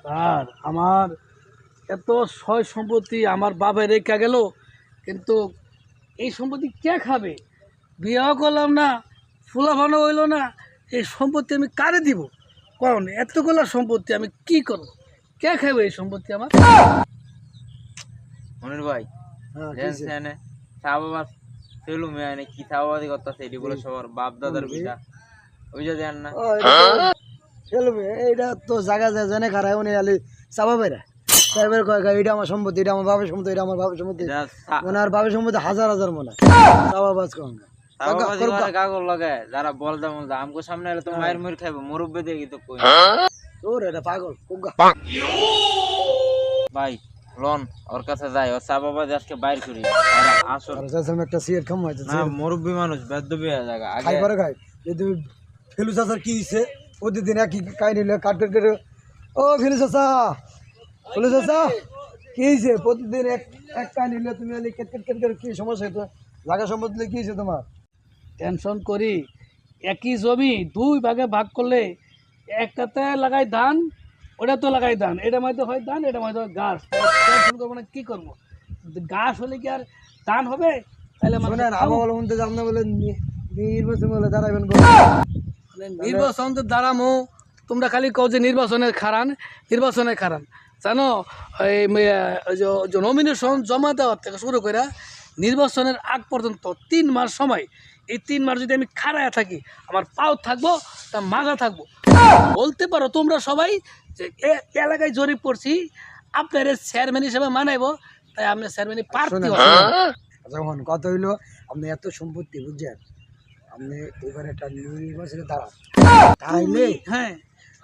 Sir আমার এত সয় সম্পত্তি আমার বাবা রেখে গেল, কিন্তু এই সম্পত্তি কে খাবে? বিয়েও করলাম না, ফুলাফানো হইল না, এই সম্পত্তি আমি কারে দিব? কারণ এতগুলো সম্পত্তি আমি কি করব? কে খাবে এই সম্পত্তি আমার? মনির ভাই বাবা ফেলু মেয়ে কি চাবাবাদি করতেছে এটি বলে সবার বাপ দাদার বিটা ওই যে দেন না এইটা তো জায়গা যায় জানে খারায় উনি আলি চাবা বেড়া সাহেবের কয় এটা আমার সম্পত্তি, এটা আমার বাবার সম্পত্তি, এটা আমার বাবার সম্পত্তি, মানে আর বাবার সম্পত্তি হাজার হাজার মনে চাবাবাজ কঙ্গা কাগজ লাগে যারা বলদা বলদা আমগো সামনে এলে তো মায়ের মুড় খাইবো মুরব্বী দিয়ে কিন্তু কই তোর এটা পাগল কুগা ভাই লোন ওর কাছে যাই ও চাবাবাজ আজকে বাইর করি আর আসল আমি একটা সিগারেট খাম হইছে না মুরব্বী মানুষ বেদ্য বিয়া জায়গা আগে খাই করে খাই এই তুমি ফেলু চাচার কি হইছে প্রতিদিন একই কাই নিলে কাট কাট করে ও ফেলু চাচা কি হইছে প্রতিদিন এক কাই নিলে তুমি আলি কেট কেট কেট করে কি সমস্যা তো লাগা সম্পত্তি কি হইছে তোমার? টেনশন করি একই জমি দুই ভাগে ভাগ করলে একটাতে লাগাই ধান, ওটা তো লাগাই ধান, এটা মধ্যে হয় ধান, এটা মধ্যে হয় ঘাস। টেনশন করবো না, কি করবো? ঘাস হলে কি আর ধান হবে? তাহলে বলে শুনতে যাম না বলে নির্বাচন বলে দাঁড়াবেন নির্বাচন তো দাঁড়ামো, তোমরা খালি কও যে নির্বাচনের খারান জানো? এই নমিনেশন জমা দেওয়ার থেকে শুরু করে নির্বাচনের আগ পর্যন্ত 3 মাস সময়। এই 3 মাস যদি আমি খাড়ায় থাকি, আমার পাও থাকবো তা মাজা থাকবো। বলতে পারো তোমরা সবাই যে এলাকায় জরিপ করছি আপনার চেয়ারম্যান হিসেবে মানাইবো, তাই আপনার চেয়ারম্যান প্রার্থী। যখন কথা হইলো আপনি এত সম্পত্তি বুঝছেন, আপনি এবার একটা নির্বাচনে দাঁড়াইলে হ্যাঁ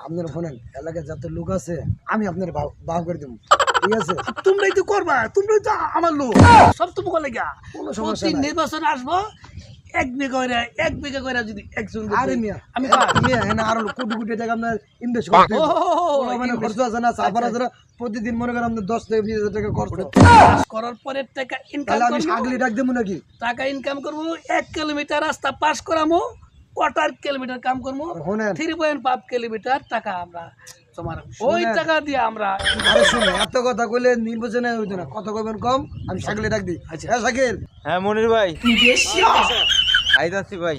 আপনার শোনেন এলাকায় যত লোক আছে আমি আপনার বাহ করে দেবো, ঠিক আছে? তোমরাই তো করবা, তোমরাই তো আমার লোক, সব তো বলে গা। কোনো সমস্যা নাই, নির্বাচন আসবো 1 বিঘা করে যদি একজন আরে মিয়া আমি হ্যাঁ আরো কোটি কোটি টাকা আপনার ইনভেস্ট করতে মানে খরচ আছে না, চাপার আছে প্রতিদিন মনে করেন আপনার 10 থেকে 20 হাজার টাকা খরচ করার পরে টাকা ইনকাম তাহলে আমি ছাগলি ডাক দেবো নাকি? টাকা ইনকাম করবো, 1 কিলোমিটার রাস্তা পাস করামো, 1/4 কিলোমিটার কাম করবো, 3.5 কিলোমিটার টাকা আমরা তোমার ওই টাকা দিয়ে আমরা। আরে শুনে এত কথা কইলে নির্বাচনে হইতো না, কথা কইবেন কম, আমি ছাগলি ডাক দিই। হ্যাঁ শাকিল। হ্যাঁ মনির ভাই আইতাছি ভাই।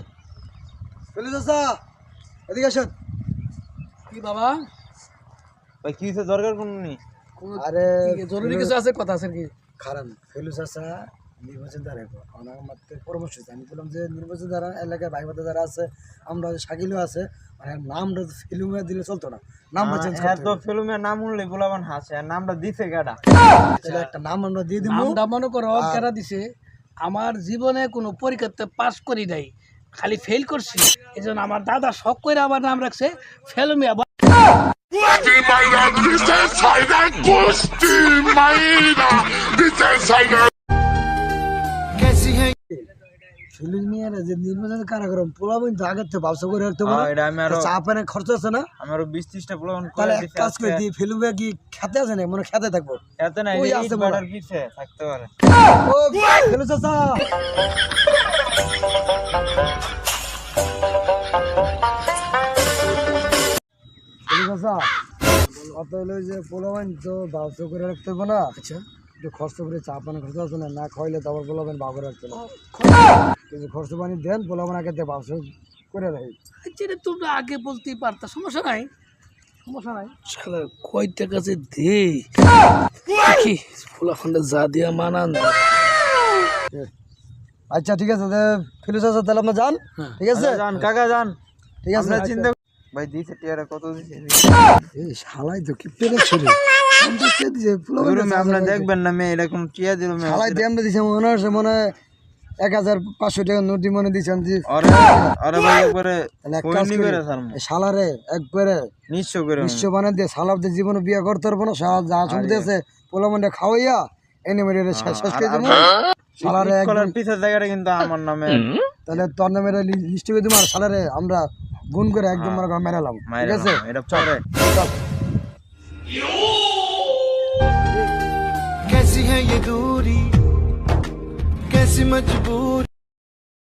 বলি চাচা এদিকে আসেন। কি বাবা ভাই কি হইছে? দরকার কোন নেই। আরে জরুরি কিছু আছে, কথা আছে কি? খারাপ ফেলু চাচা নির্বাচন দাঁড়াবো, আমার মাত্র পরামর্শ আছে। আমি বললাম যে নির্বাচন দ্বারা এলাকায় ভাই ভাতা যারা আছে, আমরা শাকিলও আছে, মানে নামটা ফেলুমে দিলে চলতো না, নামটা চেঞ্জ করতে হবে। তো ফেলুমের নাম শুনলে গোলাবান হাসে, আর নামটা দিছে কেডা? তাহলে একটা নাম আমরা দিয়ে দিব। নামটা মনে করো কেরা দিছে, আমার জীবনে কোনো পরীক্ষাতে পাস করি নাই, খালি ফেল করছি, এজন্য আমার দাদা শখ করে আমার নাম রাখছে ফেলুমিয়া। যে নির্বাচনের কারাগার পোলাবেন তো আগের তো ব্যবসা করে রাখতে পারো, চা পানে খরচ আছে না? আমারও 20-30টা পোলাবেন তাহলে এক কাজ করে দিয়ে ফেলুবে কি খেতে আছে না, মনে খেতে থাকবো, খেতে নাই আছে বড়ার পিছে থাকতে পারে। ও ফেলু চাচা কত হলো যে পোলাবেন তো ব্যবসা করে রাখতে পারবো না। আচ্ছা একটু খরচ করে চা পানি খরচ আছে না, না খাইলে তো আবার পোলাবেন ভাগ করে রাখতে পারবো, কিন্তু খরচ পানি দেন পোলাবেন আগে ব্যবসা করে রাখি। যেটা তোমরা আগে বলতেই পারতা, সমস্যা নাই। শালা কয়টা কাছে দে দেখি ফুলা খন্ডে যা দিয়া মানান। আচ্ছা ঠিক আছে ফেলু চাচা তাহলে আমরা যান, ঠিক আছে? যান কাকা যান, ঠিক আছে। চিন্তা ভাই দিছে টিয়ারা কত দিছে? এই শালাই তো কি পেরে ছিল আপনারা দেখবেন না মেয়ে এরকম টিয়া দিল মেয়ে শালাই দিয়ে আমরা দিছে মনে হয় 1500 টাকা নোট দি মনে দিছেন জি। আরে ভাই একবারে কোইনি করে শালারে একবারে নিশ্চয় করে নিশ্চয় বানাই দিয়ে শালারদের জীবনে বিয়ে করতে পারবো না, শালা যা শুনতে আছে পোলা মন্ডে খাওয়াইয়া এনে মেরে শেষ করে দেবো শালারে। একবার পিছের জায়গাটা কিন্তু আমার নামে, তাহলে তোর নামে লিস্ট করে দিবো, আর শালারে আমরা গুণ করে একদম মনে করে মেরালাম, ঠিক আছে? এটা পরে कैसी है ये दूरी कैसी मजबूरी।